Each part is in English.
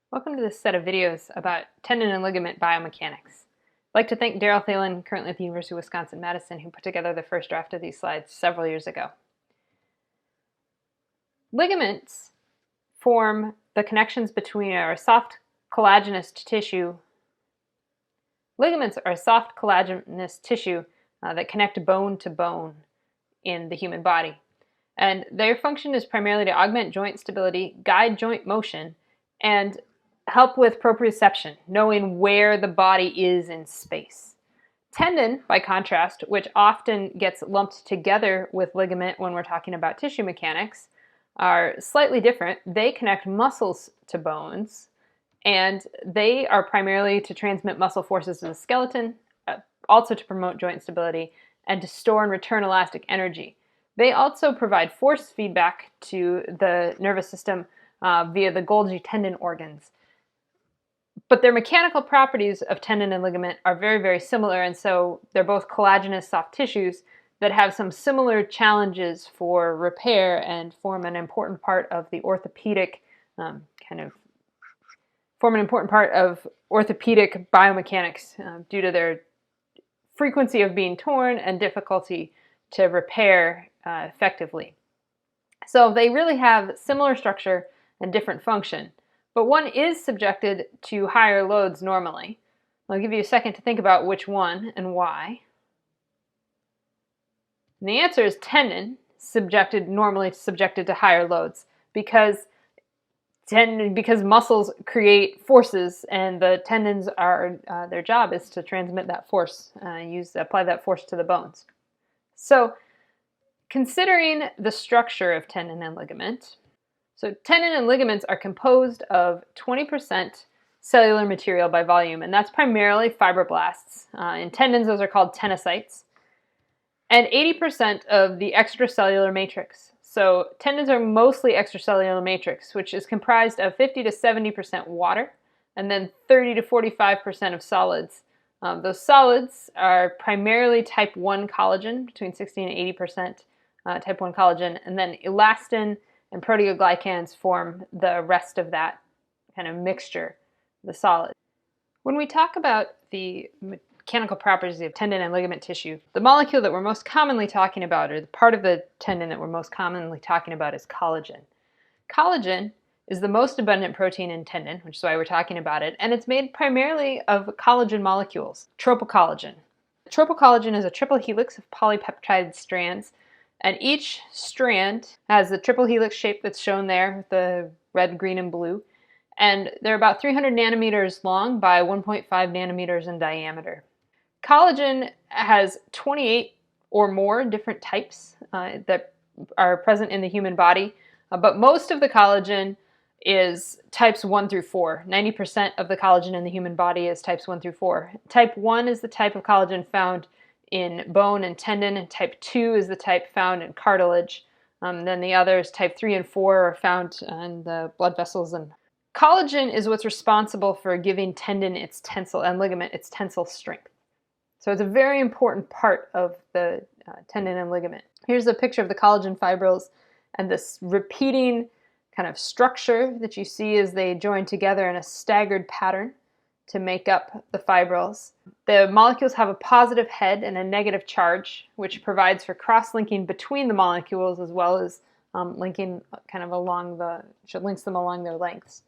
Welcome to this set of videos about tendon and ligament biomechanics. I'd like to thank Daryl Thalen, currently at the University of Wisconsin-Madison, who put together the first draft of these slides several years ago. Ligaments form the connections between our soft collagenous tissue. Ligaments are a soft collagenous tissue that connect bone to bone in the human body. And their function is primarily to augment joint stability, guide joint motion, and help with proprioception, knowing where the body is in space. Tendon, by contrast, which often gets lumped together with ligament when we're talking about tissue mechanics, are slightly different. They connect muscles to bones, and they are primarily to transmit muscle forces to the skeleton, also to promote joint stability, and to store and return elastic energy. They also provide force feedback to the nervous system via the Golgi tendon organs. But their mechanical properties of tendon and ligament are very, very similar, and so they're both collagenous soft tissues that have some similar challenges for repair and form an important part of the orthopedic biomechanics due to their frequency of being torn and difficulty to repair effectively. So they really have similar structure and different function. But one is subjected to higher loads normally. I'll give you a second to think about which one and why. And the answer is tendon, normally subjected to higher loads because muscles create forces, and the tendons are their job is to transmit that force, apply that force to the bones. So, considering the structure of tendon and ligament. So tendon and ligaments are composed of 20% cellular material by volume, and that's primarily fibroblasts. In tendons, those are called tenocytes. And 80% of the extracellular matrix. So tendons are mostly extracellular matrix, which is comprised of 50 to 70% water, and then 30 to 45% of solids. Those solids are primarily type 1 collagen, between 60 and 80% type 1 collagen, and then elastin and proteoglycans form the rest of that kind of mixture, the solid. When we talk about the mechanical properties of tendon and ligament tissue, the molecule that we're most commonly talking about, or the part of the tendon that we're most commonly talking about, is collagen. Collagen is the most abundant protein in tendon, which is why we're talking about it, and it's made primarily of collagen molecules, tropocollagen. Tropocollagen is a triple helix of polypeptide strands, and each strand has the triple helix shape that's shown there with the red, green, and blue. And they're about 300 nanometers long by 1.5 nanometers in diameter. Collagen has 28 or more different types that are present in the human body, but most of the collagen is types 1 through 4. 90% of the collagen in the human body is types 1 through 4. Type 1 is the type of collagen found in bone and tendon, and type 2 is the type found in cartilage. Then the others, type 3 and 4, are found in the blood vessels. And collagen is what's responsible for giving tendon its tensile and ligament its tensile strength. So it's a very important part of the tendon and ligament. Here's a picture of the collagen fibrils and this repeating kind of structure that you see as they join together in a staggered pattern to make up the fibrils. The molecules have a positive head and a negative charge, which provides for cross-linking between the molecules as well as linking kind of links them along their lengths.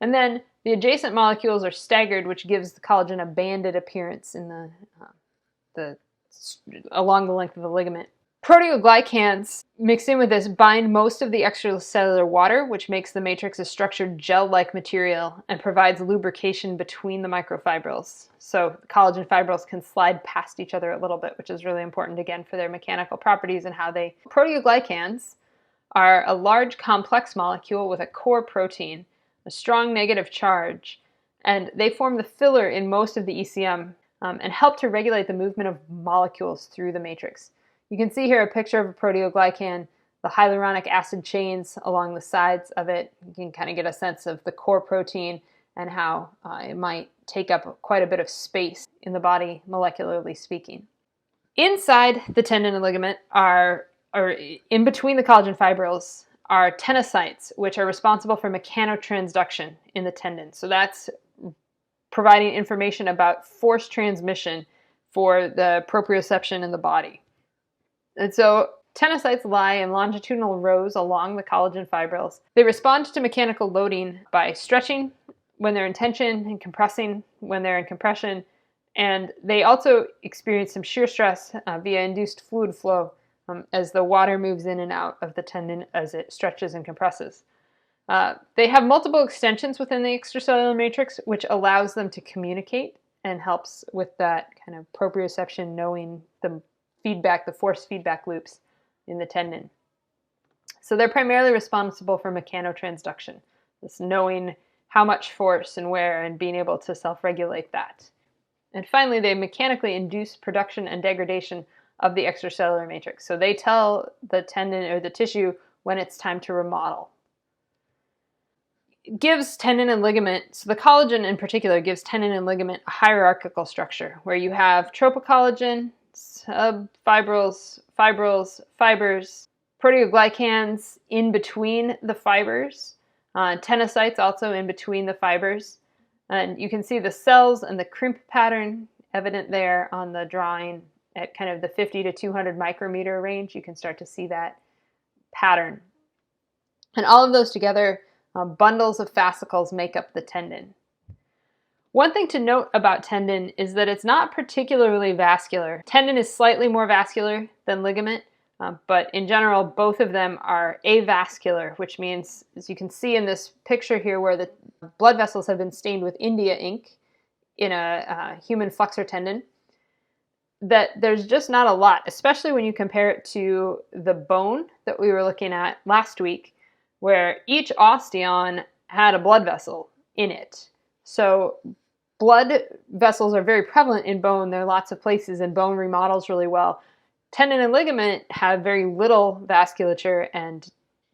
And then the adjacent molecules are staggered, which gives the collagen a banded appearance in along the length of the ligament. Proteoglycans mixed in with this bind most of the extracellular water, which makes the matrix a structured gel-like material and provides lubrication between the microfibrils. So collagen fibrils can slide past each other a little bit, which is really important, again, for their mechanical properties and how they... Proteoglycans are a large complex molecule with a core protein, a strong negative charge, and they form the filler in most of the ECM and help to regulate the movement of molecules through the matrix. You can see here a picture of a proteoglycan, the hyaluronic acid chains along the sides of it. You can kind of get a sense of the core protein and how it might take up quite a bit of space in the body, molecularly speaking. Inside the tendon and ligament or in between the collagen fibrils, are tenocytes, which are responsible for mechanotransduction in the tendon. So that's providing information about force transmission for the proprioception in the body. And so tenocytes lie in longitudinal rows along the collagen fibrils. They respond to mechanical loading by stretching when they're in tension and compressing when they're in compression. And they also experience some shear stress via induced fluid flow as the water moves in and out of the tendon as it stretches and compresses. They have multiple extensions within the extracellular matrix, which allows them to communicate and helps with that kind of proprioception, knowing the feedback, the force feedback loops in the tendon. So they're primarily responsible for mechanotransduction, this knowing how much force and where and being able to self-regulate that. And finally, they mechanically induce production and degradation of the extracellular matrix. So they tell the tendon or the tissue when it's time to remodel. It gives tendon and ligament, so the collagen in particular gives tendon and ligament a hierarchical structure where you have tropocollagen, subfibrils, fibrils, fibers, proteoglycans in between the fibers, tenocytes also in between the fibers. And you can see the cells and the crimp pattern evident there on the drawing at kind of the 50 to 200 micrometer range. You can start to see that pattern. And all of those together, bundles of fascicles make up the tendon. One thing to note about tendon is that it's not particularly vascular. Tendon is slightly more vascular than ligament, but in general, both of them are avascular, which means, as you can see in this picture here, where the blood vessels have been stained with India ink in a human flexor tendon, that there's just not a lot, especially when you compare it to the bone that we were looking at last week, where each osteon had a blood vessel in it. So blood vessels are very prevalent in bone. There are lots of places, and bone remodels really well. Tendon and ligament have very little vasculature, and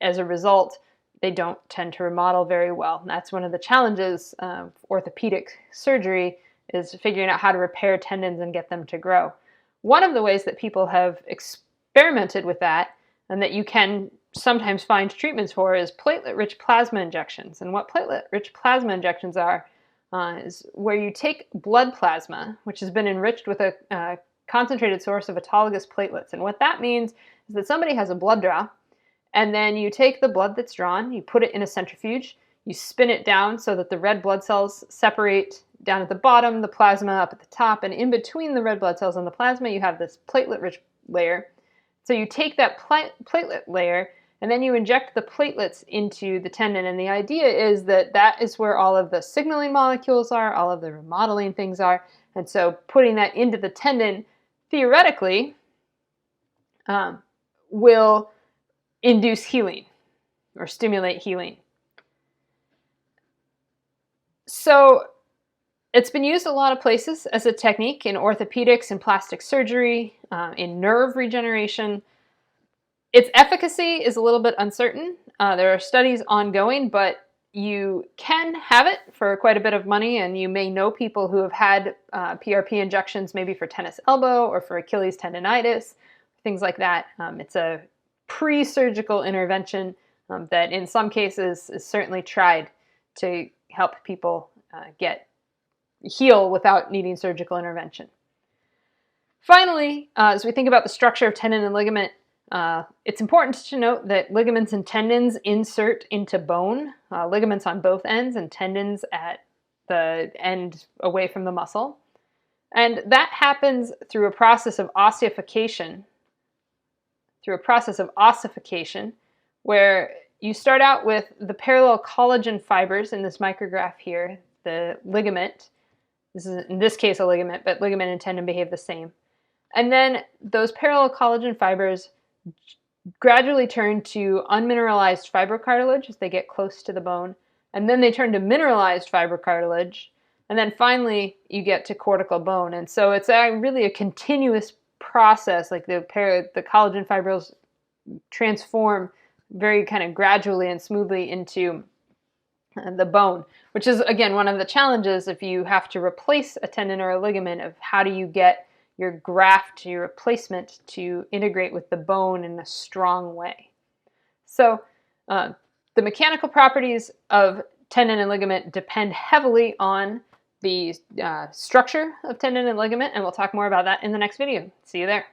as a result, they don't tend to remodel very well. And that's one of the challenges of orthopedic surgery, is figuring out how to repair tendons and get them to grow. One of the ways that people have experimented with that, and that you can sometimes find treatments for, is platelet-rich plasma injections. And what platelet-rich plasma injections are is where you take blood plasma, which has been enriched with a concentrated source of autologous platelets. And what that means is that somebody has a blood draw, and then you take the blood that's drawn, you put it in a centrifuge, you spin it down so that the red blood cells separate down at the bottom, the plasma up at the top, and in between the red blood cells and the plasma, you have this platelet-rich layer. So you take that platelet layer, and then you inject the platelets into the tendon. And the idea is that that is where all of the signaling molecules are, all of the remodeling things are. And so putting that into the tendon, theoretically, will induce healing or stimulate healing. So it's been used a lot of places as a technique in orthopedics and plastic surgery, in nerve regeneration. Its efficacy is a little bit uncertain. There are studies ongoing, but you can have it for quite a bit of money, and you may know people who have had PRP injections, maybe for tennis elbow or for Achilles tendonitis, things like that. It's a pre-surgical intervention that in some cases is certainly tried to help people heal without needing surgical intervention. Finally, as we think about the structure of tendon and ligament, it's important to note that ligaments and tendons insert into bone, ligaments on both ends and tendons at the end away from the muscle. And that happens through a process of ossification, where you start out with the parallel collagen fibers in this micrograph here, the ligament. This is in this case a ligament, but ligament and tendon behave the same. And then those parallel collagen fibers gradually turn to unmineralized fibrocartilage as they get close to the bone. And then they turn to mineralized fibrocartilage. And then finally, you get to cortical bone. And so it's really a continuous process, like the collagen fibrils transform very kind of gradually and smoothly into the bone, which is, again, one of the challenges if you have to replace a tendon or a ligament, of how do you get your graft, your replacement, to integrate with the bone in a strong way. So The mechanical properties of tendon and ligament depend heavily on the structure of tendon and ligament, and we'll talk more about that in the next video. See you there.